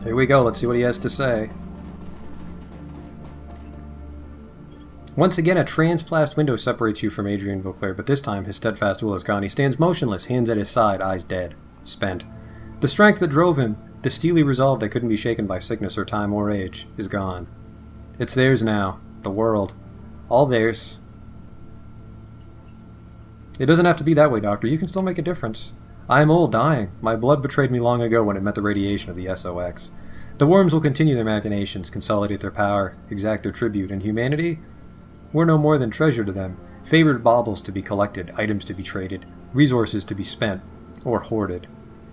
Here we go, let's see what he has to say. Once again, a transplast window separates you from Adrian Vauclair, but this time his steadfast will is gone. He stands motionless, hands at his side, eyes dead, spent. The strength that drove him, the steely resolve that couldn't be shaken by sickness or time or age, is gone. It's theirs now, the world. All theirs. It doesn't have to be that way, Doctor. You can still make a difference. I am old, dying. My blood betrayed me long ago when it met the radiation of the SOX. The worms will continue their machinations, consolidate their power, exact their tribute, and humanity? We're no more than treasure to them, favored baubles to be collected, items to be traded, resources to be spent, or hoarded.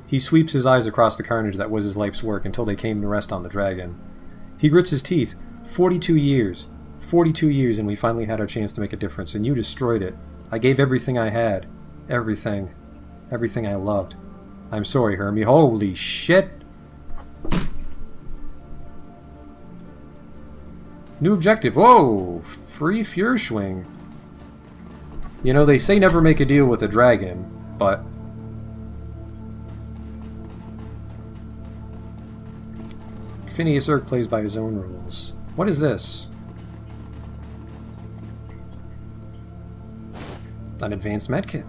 He sweeps his eyes across the carnage that was his life's work until they came to rest on the dragon. He grits his teeth. 42 years. 42 years and we finally had our chance to make a difference, and you destroyed it. I gave everything I had. Everything. Everything I loved. I'm sorry, Hermie. Holy shit! New objective. Whoa! Free Feuerschwing. You know, they say never make a deal with a dragon, but... Phineas Urk plays by his own rules. What is this? An advanced medkit.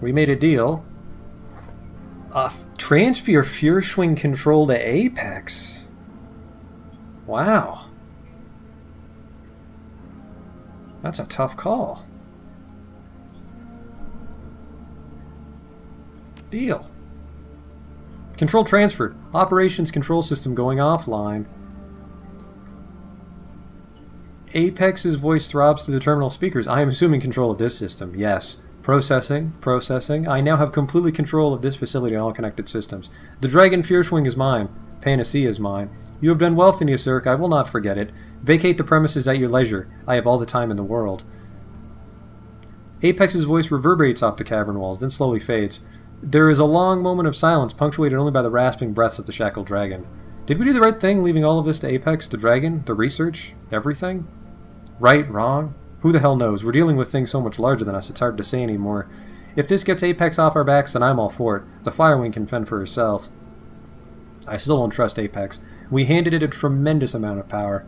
We made a deal. Transfer Feuerschwing control to Apex. Wow. That's a tough call. Deal. Control transferred. Operations control system going offline. Apex's voice throbs to the terminal speakers. I am assuming control of this system. Yes. Processing. Processing. I now have complete control of this facility and all connected systems. The Dragon Feuerschwing is mine. Panacea is mine. You have done well, Phineas Urk. I will not forget it. Vacate the premises at your leisure. I have all the time in the world. Apex's voice reverberates off the cavern walls, then slowly fades. There is a long moment of silence, punctuated only by the rasping breaths of the shackled dragon. Did we do the right thing, leaving all of this to Apex, the dragon, the research, everything? Right, wrong? Who the hell knows? We're dealing with things so much larger than us, it's hard to say anymore. If this gets Apex off our backs, then I'm all for it. The Firewing can fend for herself. I still don't trust Apex. We handed it a tremendous amount of power.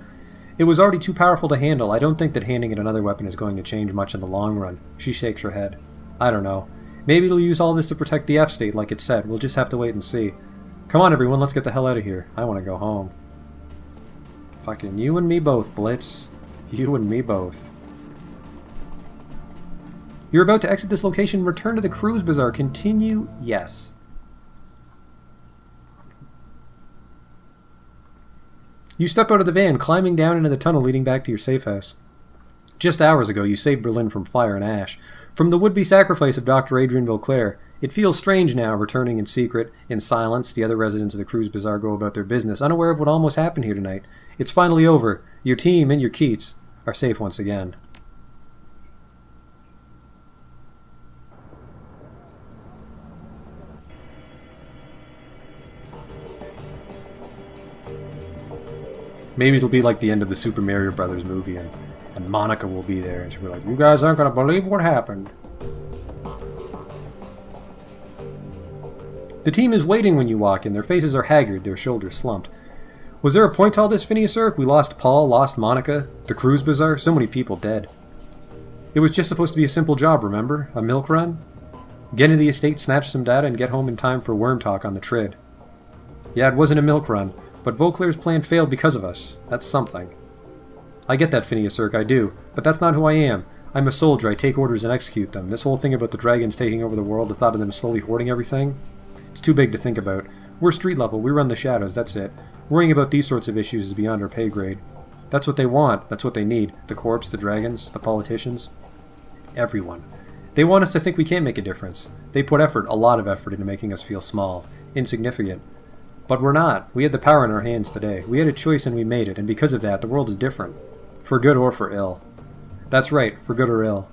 It was already too powerful to handle. I don't think that handing it another weapon is going to change much in the long run. She shakes her head. I don't know. Maybe it'll use all this to protect the F-state, like it said. We'll just have to wait and see. Come on, everyone, let's get the hell out of here. I want to go home. Fucking you and me both, Blitz. You and me both. You're about to exit this location. Return to the Kreuzbasar. Continue? Yes. You step out of the van, climbing down into the tunnel leading back to your safe house. Just hours ago, you saved Berlin from fire and ash. From the would-be sacrifice of Dr. Adrian Vauclair. It feels strange now, returning in secret, in silence. The other residents of the Kreuzbasar go about their business, unaware of what almost happened here tonight. It's finally over. Your team and your Keats are safe once again. Maybe it'll be like the end of the Super Mario Brothers movie, and Monica will be there, and she'll be like, you guys aren't going to believe what happened. The team is waiting when you walk in. Their faces are haggard, their shoulders slumped. Was there a point to all this, Phineas Urk? We lost Paul, lost Monica, the Kreuzbasar, so many people dead. It was just supposed to be a simple job, remember? A milk run? Get into the estate, snatch some data, and get home in time for worm talk on the Trid. Yeah, it wasn't a milk run, but Vauclair's plan failed because of us. That's something. I get that, Phineas Urk, I do. But that's not who I am. I'm a soldier, I take orders and execute them. This whole thing about the dragons taking over the world, the thought of them slowly hoarding everything, it's too big to think about. We're street level, we run the shadows, that's it. Worrying about these sorts of issues is beyond our pay grade. That's what they want, that's what they need. The corps, the dragons, the politicians. Everyone. They want us to think we can't make a difference. They put effort, a lot of effort, into making us feel small, insignificant. But we're not. We had the power in our hands today. We had a choice and we made it, and because of that, the world is different. For good or for ill. That's right, for good or ill.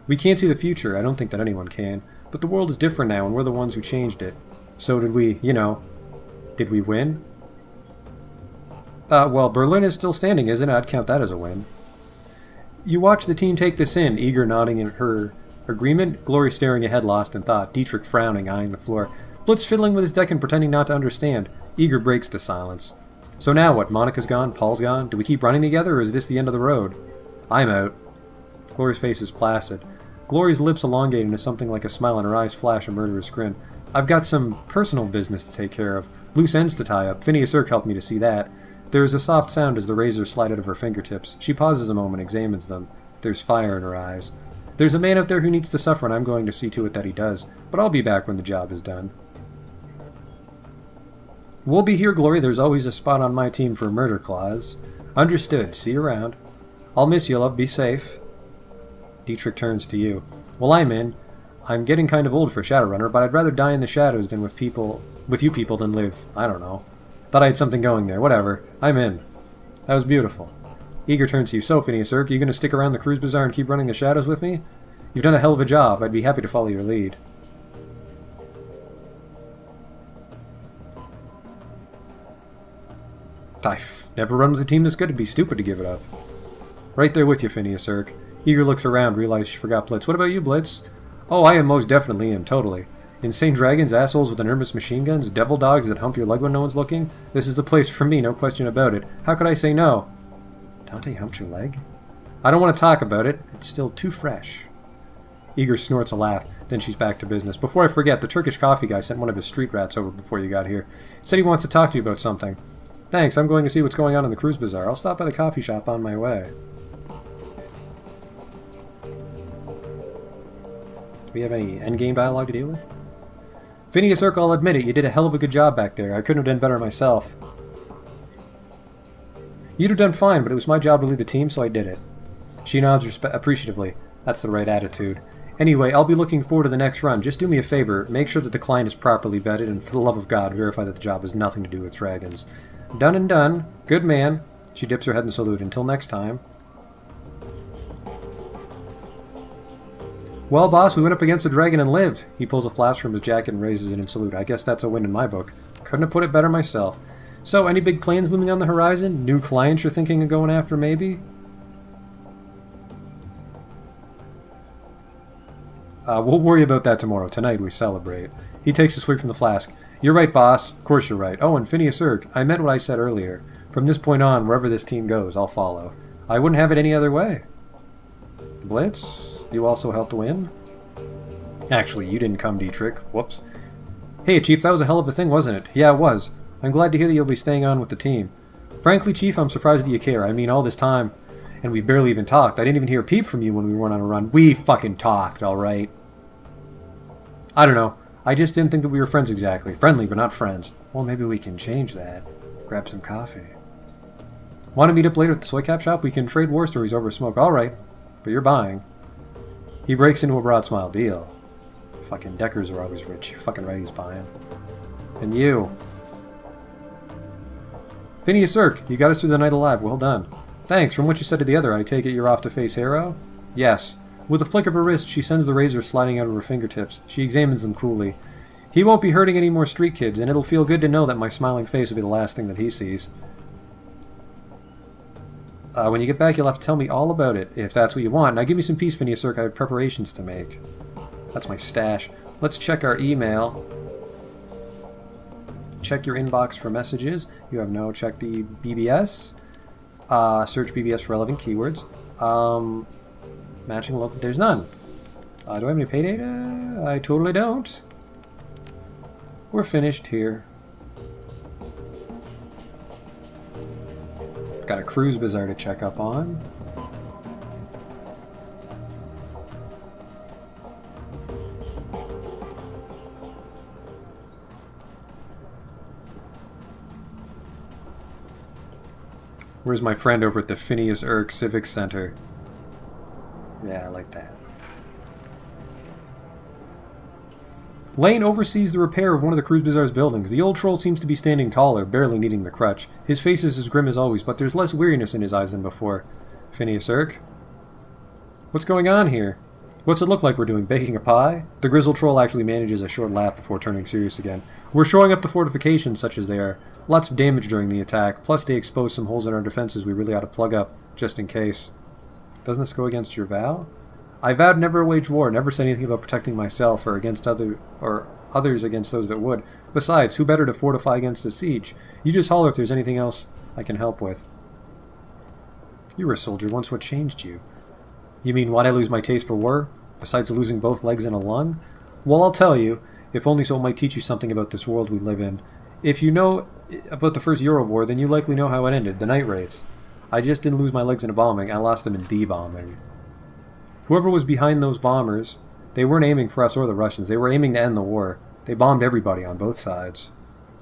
We can't see the future, I don't think that anyone can, but the world is different now and we're the ones who changed it. So did we, did we win? Well, Berlin is still standing, isn't it? I'd count that as a win. You watch the team take this in, eager nodding in her Agreement? Glory staring ahead, lost in thought. Dietrich frowning, eyeing the floor. Blitz fiddling with his deck and pretending not to understand. Eager breaks the silence. So now what? Monica's gone? Paul's gone? Do we keep running together, or is this the end of the road? I'm out. Glory's face is placid. Glory's lips elongate into something like a smile and her eyes flash a murderous grin. I've got some personal business to take care of. Loose ends to tie up. Phineas Urk helped me to see that. There is a soft sound as the razors slide out of her fingertips. She pauses a moment, examines them. There's fire in her eyes. There's a man out there who needs to suffer, and I'm going to see to it that he does. But I'll be back when the job is done. We'll be here, Glory. There's always a spot on my team for a murder clause. Understood. See you around. I'll miss you, love. Be safe. Dietrich turns to you. Well, I'm in. I'm getting kind of old for a Shadowrunner, but I'd rather die in the shadows than with you people than live, I don't know. Thought I had something going there. Whatever. I'm in. That was beautiful. Eager turns to you. So, Phineas Urk, you going to stick around the Kreuzbasar and keep running the shadows with me? You've done a hell of a job. I'd be happy to follow your lead. I've never run with a team this good. It'd be stupid to give it up. Right there with you, Phineas Urk. Eager looks around, realizes she forgot Blitz. What about you, Blitz? Oh, I am most definitely in, totally. Insane dragons, assholes with enormous machine guns, devil dogs that hump your leg when no one's looking. This is the place for me, no question about it. How could I say no? Dante humped your leg? I don't want to talk about it. It's still too fresh. Eager snorts a laugh. Then she's back to business. Before I forget, the Turkish coffee guy sent one of his street rats over before you got here. Said he wants to talk to you about something. Thanks, I'm going to see what's going on in the Kreuzbasar. I'll stop by the coffee shop on my way. Do we have any endgame dialogue to deal with? Phineas Urk, I'll admit it, you did a hell of a good job back there. I couldn't have done better myself. You'd have done fine, but it was my job to lead the team, so I did it. She nods appreciatively. That's the right attitude. Anyway, I'll be looking forward to the next run. Just do me a favor. Make sure that the client is properly vetted, and for the love of God, verify that the job has nothing to do with dragons. Done and done. Good man. She dips her head in salute. Until next time. Well, boss, we went up against a dragon and lived. He pulls a flask from his jacket and raises it in salute. I guess that's a win in my book. Couldn't have put it better myself. So, any big plans looming on the horizon? New clients you're thinking of going after, maybe? We'll worry about that tomorrow. Tonight we celebrate. He takes a swig from the flask. You're right, boss. Of course you're right. Oh, and Phineas Urk, I meant what I said earlier. From this point on, wherever this team goes, I'll follow. I wouldn't have it any other way. Blitz, you also helped win? Actually, you didn't come, Dietrich. Whoops. Hey, Chief, that was a hell of a thing, wasn't it? Yeah, it was. I'm glad to hear that you'll be staying on with the team. Frankly, Chief, I'm surprised that you care. I mean, all this time, and we've barely even talked. I didn't even hear a peep from you when we weren't on a run. We fucking talked, alright? I don't know. I just didn't think that we were friends exactly. Friendly, but not friends. Well, maybe we can change that. Grab some coffee. Want to meet up later at the soy cap shop? We can trade war stories over smoke. Alright, but you're buying. He breaks into a broad smile. Deal. Fucking Deckers are always rich. You're fucking right, he's buying. And you. Phineas Urk, you got us through the night alive. Well done. Thanks. From what you said to the other, I take it you're off to face Harrow? Yes. With a flick of her wrist, she sends the razors sliding out of her fingertips. She examines them coolly. He won't be hurting any more street kids, and it'll feel good to know that my smiling face will be the last thing that he sees. When you get back, you'll have to tell me all about it, if that's what you want. Now give me some peace, Phineas Urk. I have preparations to make. That's my stash. Let's check our email. Check your inbox for messages. You have no. Check the BBS. Search BBS for relevant keywords. Matching local. There's none. Do I have any pay data? I totally don't. We're finished here. Got a Kreuzbasar to check up on. Where's my friend over at the Phineas Urk Civic Center? Yeah, I like that. Lane oversees the repair of one of the Kreuzbasar's buildings. The old troll seems to be standing taller, barely needing the crutch. His face is as grim as always, but there's less weariness in his eyes than before. Phineas Urk? What's going on here? What's it look like we're doing? Baking a pie? The grizzled troll actually manages a short laugh before turning serious again. We're showing up the fortifications such as they are. Lots of damage during the attack, plus they exposed some holes in our defenses we really ought to plug up, just in case. Doesn't this go against your vow? I vowed never to wage war, never said anything about protecting myself or others against those that would. Besides, who better to fortify against a siege? You just holler if there's anything else I can help with. You were a soldier once. What changed you? You mean, why'd I lose my taste for war? Besides losing both legs and a lung? Well, I'll tell you, if only so it might teach you something about this world we live in. If you know about the first Euro War, then you likely know how it ended, the night raids. I just didn't lose my legs in a bombing, I lost them in de-bombing. Whoever was behind those bombers, they weren't aiming for us or the Russians, they were aiming to end the war. They bombed everybody on both sides.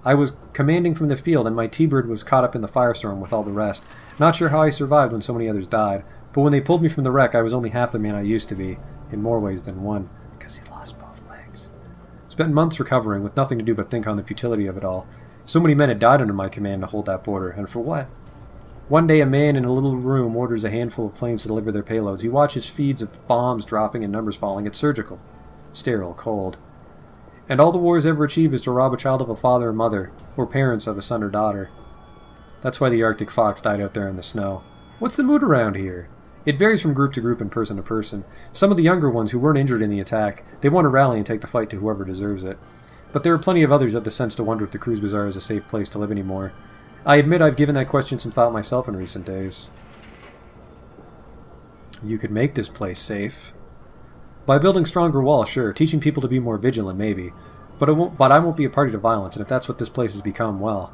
I was commanding from the field, and my T-Bird was caught up in the firestorm with all the rest. Not sure how I survived when so many others died, but when they pulled me from the wreck, I was only half the man I used to be, in more ways than one, because he lost both legs. Spent months recovering, with nothing to do but think on the futility of it all. So many men had died under my command to hold that border, and for what? One day a man in a little room orders a handful of planes to deliver their payloads. He watches feeds of bombs dropping and numbers falling. It's surgical, sterile, cold. And all the war's ever achieved is to rob a child of a father or mother, or parents of a son or daughter. That's why the Arctic fox died out there in the snow. What's the mood around here? It varies from group to group and person to person. Some of the younger ones who weren't injured in the attack, they want to rally and take the fight to whoever deserves it. But there are plenty of others who have the sense to wonder if the Kreuzbasar is a safe place to live anymore. I admit I've given that question some thought myself in recent days. You could make this place safe. By building stronger walls, sure. Teaching people to be more vigilant, maybe. But I won't be a party to violence, and if that's what this place has become, well.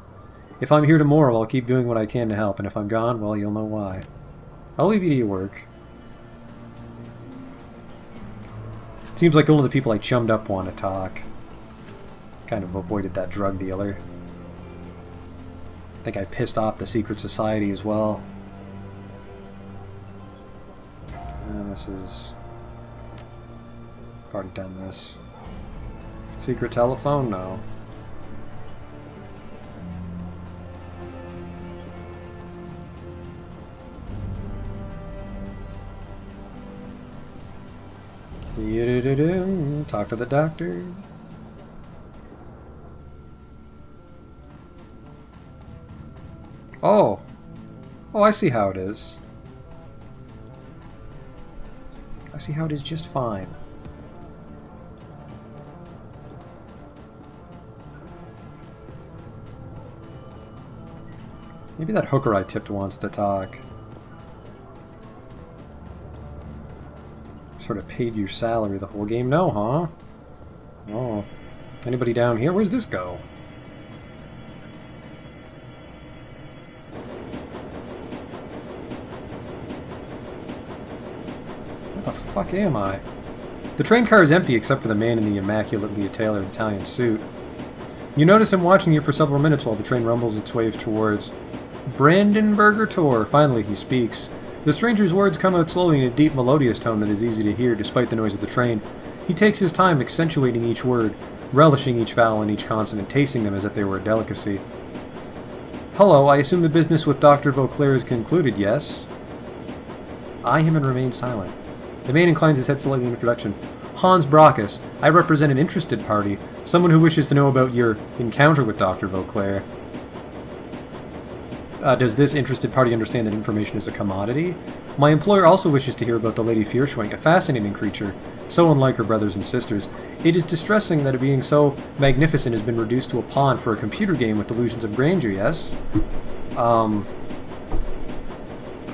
If I'm here tomorrow, I'll keep doing what I can to help, and if I'm gone, well, you'll know why. I'll leave you to your work. Seems like only the people I chummed up want to talk. Kind of avoided that drug dealer. I think I pissed off the secret society as well. And this is... I've already done this. Secret telephone? No. Talk to the doctor. Oh! Oh, I see how it is. I see how it is just fine. Maybe that hooker I tipped wants to talk. Sort of paid your salary the whole game? No, huh? Oh. Anybody down here? Where's this go? Where the fuck am I? The train car is empty except for the man in the immaculately tailored Italian suit. You notice him watching you for several minutes while the train rumbles its way towards Brandenburger Tor. Finally, he speaks. The stranger's words come out slowly in a deep, melodious tone that is easy to hear despite the noise of the train. He takes his time accentuating each word, relishing each vowel and each consonant, tasting them as if they were a delicacy. Hello, I assume the business with Dr. Vauclair is concluded, yes? Eye him and remain silent. The man inclines his head slightly in introduction. Hans Brockus. I represent an interested party, someone who wishes to know about your encounter with Dr. Vauclair. Does this interested party understand that information is a commodity? My employer also wishes to hear about the Lady Fierschwing, a fascinating creature, so unlike her brothers and sisters. It is distressing that a being so magnificent has been reduced to a pawn for a computer game with delusions of grandeur, yes?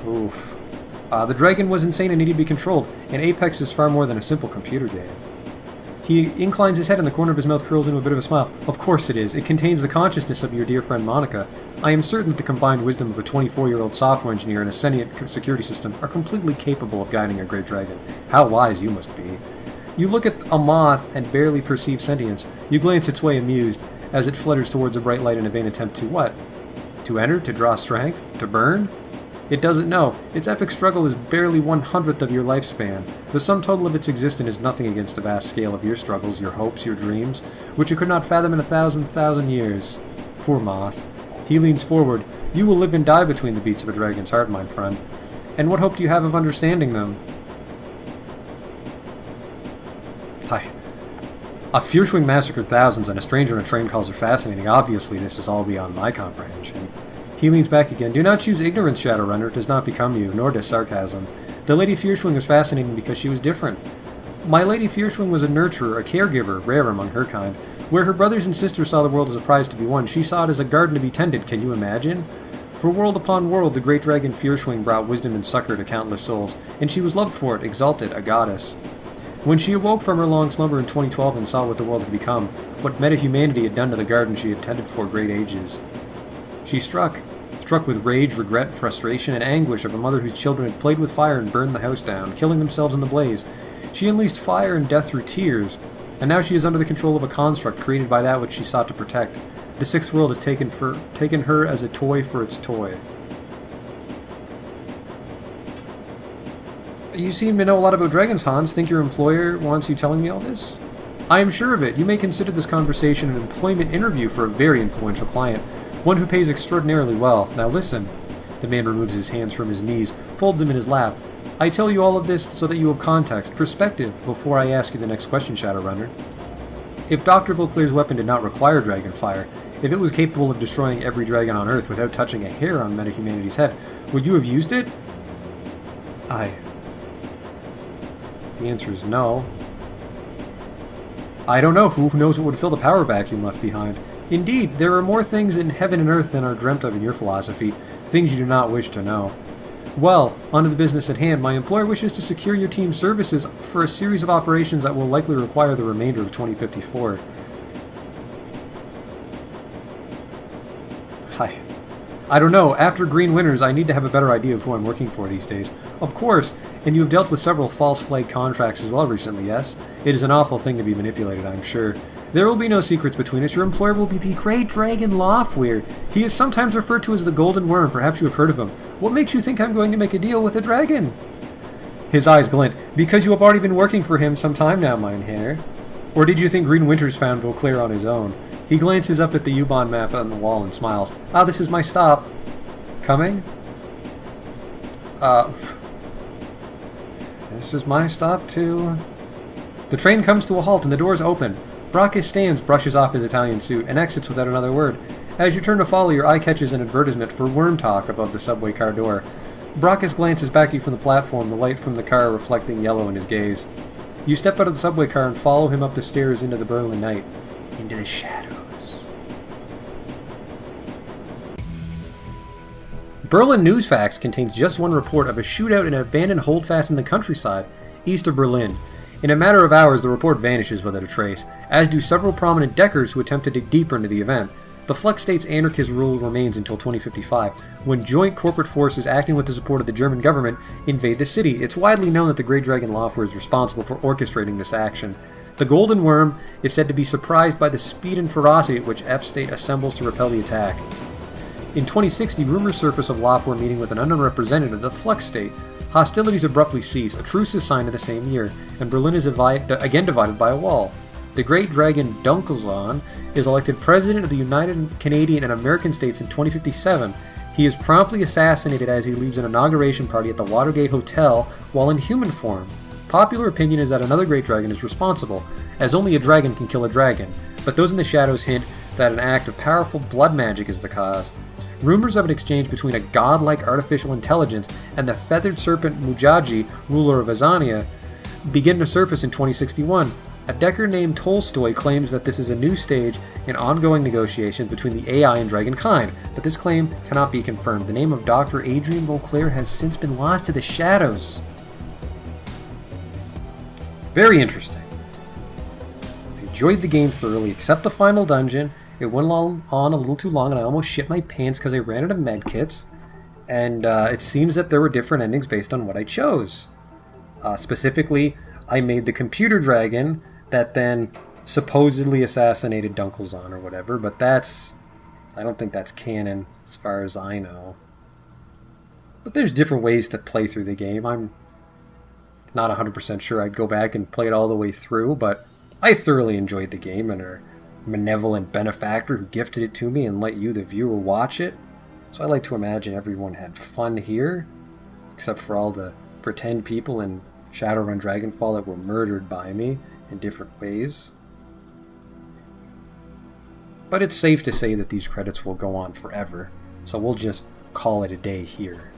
Oof. The dragon was insane and needed to be controlled, and Apex is far more than a simple computer game. He inclines his head and the corner of his mouth curls into a bit of a smile. Of course it is. It contains the consciousness of your dear friend Monica. I am certain that the combined wisdom of a 24-year-old software engineer and a sentient security system are completely capable of guiding a great dragon. How wise you must be. You look at a moth and barely perceive sentience. You glance its way amused as it flutters towards a bright light in a vain attempt to what? To enter? To draw strength? To burn? It doesn't know. Its epic struggle is barely 1/100th of your lifespan. The sum total of its existence is nothing against the vast scale of your struggles, your hopes, your dreams, which you could not fathom in 1,000,000 years. Poor moth. He leans forward. You will live and die between the beats of a dragon's heart, my friend. And what hope do you have of understanding them? Hi. A Fierschwing massacred thousands, and a stranger in a train calls her fascinating. Obviously, this is all beyond my comprehension. He leans back again. Do not choose ignorance, Shadowrunner. It does not become you, nor does sarcasm. The Lady Fiercewing was fascinating because she was different. My Lady Fiercewing was a nurturer, a caregiver, rare among her kind. Where her brothers and sisters saw the world as a prize to be won, she saw it as a garden to be tended, can you imagine? For world upon world, the great dragon Fiercewing brought wisdom and succor to countless souls, and she was loved for it, exalted, a goddess. When she awoke from her long slumber in 2012 and saw what the world had become, what meta-humanity had done to the garden she had tended for great ages, she struck with rage, regret, frustration, and anguish of a mother whose children had played with fire and burned the house down, killing themselves in the blaze. She unleashed fire and death through tears, and now she is under the control of a construct created by that which she sought to protect. The sixth world has taken her as a toy for its toy. You seem to know a lot about dragons, Hans. Think your employer wants you telling me all this? I am sure of it. You may consider this conversation an employment interview for a very influential client, one who pays extraordinarily well. Now listen. The man removes his hands from his knees, folds them in his lap. I tell you all of this so that you have context, perspective, before I ask you the next question, Shadowrunner. If Dr. Beauclair's weapon did not require dragon fire, if it was capable of destroying every dragon on Earth without touching a hair on meta-humanity's head, would you have used it? The answer is no. I don't know. Who knows what would fill the power vacuum left behind? Indeed, there are more things in heaven and earth than are dreamt of in your philosophy, things you do not wish to know. Well, on to the business at hand. My employer wishes to secure your team's services for a series of operations that will likely require the remainder of 2054. Hi. I don't know. After Green Winters, I need to have a better idea of who I'm working for these days. Of course, and you have dealt with several false flag contracts as well recently, yes? It is an awful thing to be manipulated, I'm sure. There will be no secrets between us. Your employer will be the Great Dragon Lofweir. He is sometimes referred to as the Golden Worm. Perhaps you have heard of him. What makes you think I'm going to make a deal with a dragon? His eyes glint. Because you have already been working for him some time now, Mynheer. Or did you think Green Winters found Beauclair on his own? He glances up at the U-Bahn map on the wall and smiles. Ah, this is my stop. Coming? This is my stop, too. The train comes to a halt and the doors open. Brackus stands, brushes off his Italian suit, and exits without another word. As you turn to follow, your eye catches an advertisement for Worm Talk above the subway car door. Brackus glances back at you from the platform, the light from the car reflecting yellow in his gaze. You step out of the subway car and follow him up the stairs into the Berlin night. Into the shadows. Berlin Newsfax contains just one report of a shootout in an abandoned holdfast in the countryside, east of Berlin. In a matter of hours, the report vanishes without a trace, as do several prominent Deckers who attempt to dig deeper into the event. The Flux State's anarchist rule remains until 2055, when joint corporate forces acting with the support of the German government invade the city. It's widely known that the Great Dragon Lofweir is responsible for orchestrating this action. The Golden Worm is said to be surprised by the speed and ferocity at which F-State assembles to repel the attack. In 2060, rumors surface of Lofweir meeting with an unknown representative of the Flux State. Hostilities abruptly cease, a truce is signed in the same year, and Berlin is again divided by a wall. The Great Dragon Dunkelzahn is elected President of the United Canadian and American States in 2057. He is promptly assassinated as he leaves an inauguration party at the Watergate Hotel while in human form. Popular opinion is that another Great Dragon is responsible, as only a dragon can kill a dragon, but those in the shadows hint that an act of powerful blood magic is the cause. Rumors of an exchange between a godlike artificial intelligence and the feathered serpent Mujaji, ruler of Azania, begin to surface in 2061. A Decker named Tolstoy claims that this is a new stage in ongoing negotiations between the AI and Dragonkind, but this claim cannot be confirmed. The name of Dr. Adrian Beauclair has since been lost to the shadows. Very interesting. I enjoyed the game thoroughly, except the final dungeon. It went on a little too long, and I almost shit my pants because I ran out of medkits. And it seems that there were different endings based on what I chose. Specifically, I made the computer dragon that then supposedly assassinated Dunkelzahn or whatever, but I don't think that's canon as far as I know. But there's different ways to play through the game. I'm not 100% sure I'd go back and play it all the way through, but I thoroughly enjoyed the game, and our benevolent benefactor who gifted it to me and let you, the viewer, watch it. So I like to imagine everyone had fun here, except for all the pretend people in Shadowrun Dragonfall that were murdered by me in different ways. But it's safe to say that these credits will go on forever, so we'll just call it a day here.